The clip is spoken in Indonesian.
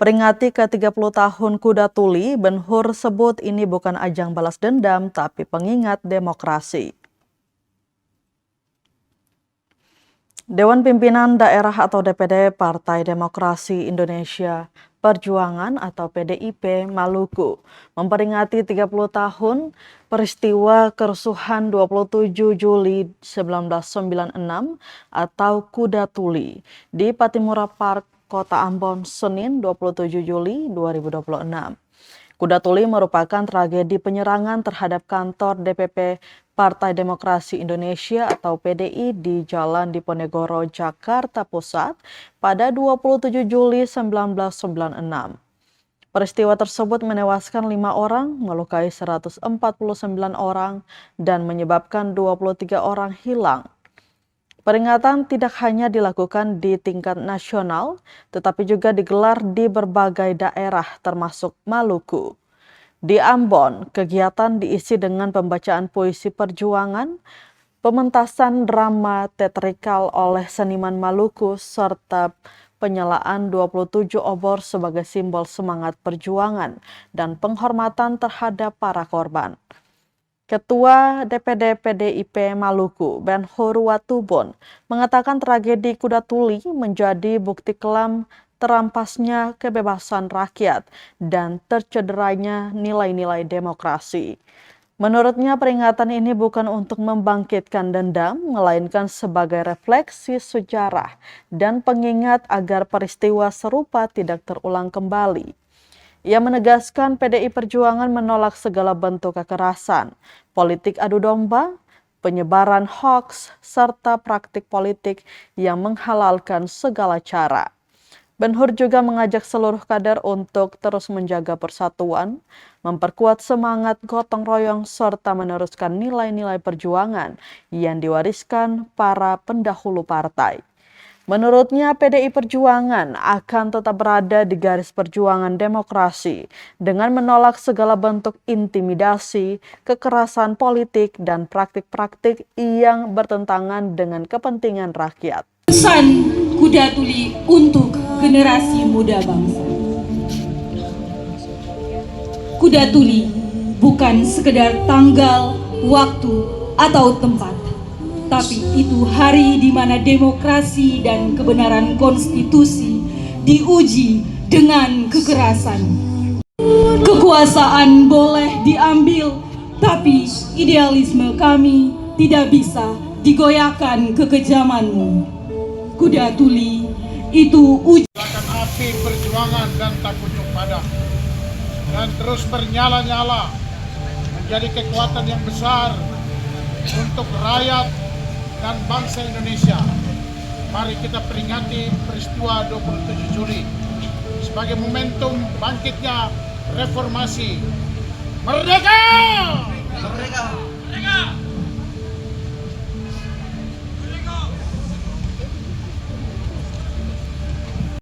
Peringati ke-30 tahun Kuda Tuli, Ben Hur sebut ini bukan ajang balas dendam tapi pengingat demokrasi. Dewan Pimpinan Daerah atau DPD Partai Demokrasi Indonesia Perjuangan atau PDIP Maluku memperingati 30 tahun peristiwa kerusuhan 27 Juli 1996 atau Kuda Tuli di Pattimura Park, Kota Ambon, Senin 27 Juli 2026. Kuda Tuli merupakan tragedi penyerangan terhadap kantor DPP Partai Demokrasi Indonesia atau PDI di Jalan Diponegoro, Jakarta Pusat pada 27 Juli 1996. Peristiwa tersebut menewaskan 5 orang, melukai 149 orang, dan menyebabkan 23 orang hilang. Peringatan tidak hanya dilakukan di tingkat nasional, tetapi juga digelar di berbagai daerah termasuk Maluku. Di Ambon, kegiatan diisi dengan pembacaan puisi perjuangan, pementasan drama teatrikal oleh seniman Maluku, serta penyalaan 27 obor sebagai simbol semangat perjuangan dan penghormatan terhadap para korban. Ketua DPD PDIP Maluku, Ben Hur Watubun, mengatakan tragedi Kuda Tuli menjadi bukti kelam terampasnya kebebasan rakyat dan tercederanya nilai-nilai demokrasi. Menurutnya peringatan ini bukan untuk membangkitkan dendam, melainkan sebagai refleksi sejarah dan pengingat agar peristiwa serupa tidak terulang kembali. Ia menegaskan PDI Perjuangan menolak segala bentuk kekerasan, politik adu domba, penyebaran hoaks, serta praktik politik yang menghalalkan segala cara. Ben Hur juga mengajak seluruh kader untuk terus menjaga persatuan, memperkuat semangat gotong royong, serta meneruskan nilai-nilai perjuangan yang diwariskan para pendahulu partai. Menurutnya, PDI Perjuangan akan tetap berada di garis perjuangan demokrasi dengan menolak segala bentuk intimidasi, kekerasan politik, dan praktik-praktik yang bertentangan dengan kepentingan rakyat. Pesan Kuda Tuli untuk generasi muda bangsa. Kuda Tuli bukan sekedar tanggal, waktu, atau tempat, tapi itu hari di mana demokrasi dan kebenaran konstitusi diuji dengan kekerasan. Kekuasaan boleh diambil, tapi idealisme kami tidak bisa digoyahkan kekejamanmu. Kuda Tuli itu ujian api perjuangan dan tak kunjung padam, dan terus bernyala-nyala menjadi kekuatan yang besar untuk rakyat dan bangsa Indonesia. Mari kita peringati peristiwa 27 Juli sebagai momentum bangkitnya reformasi. Merdeka! Merdeka!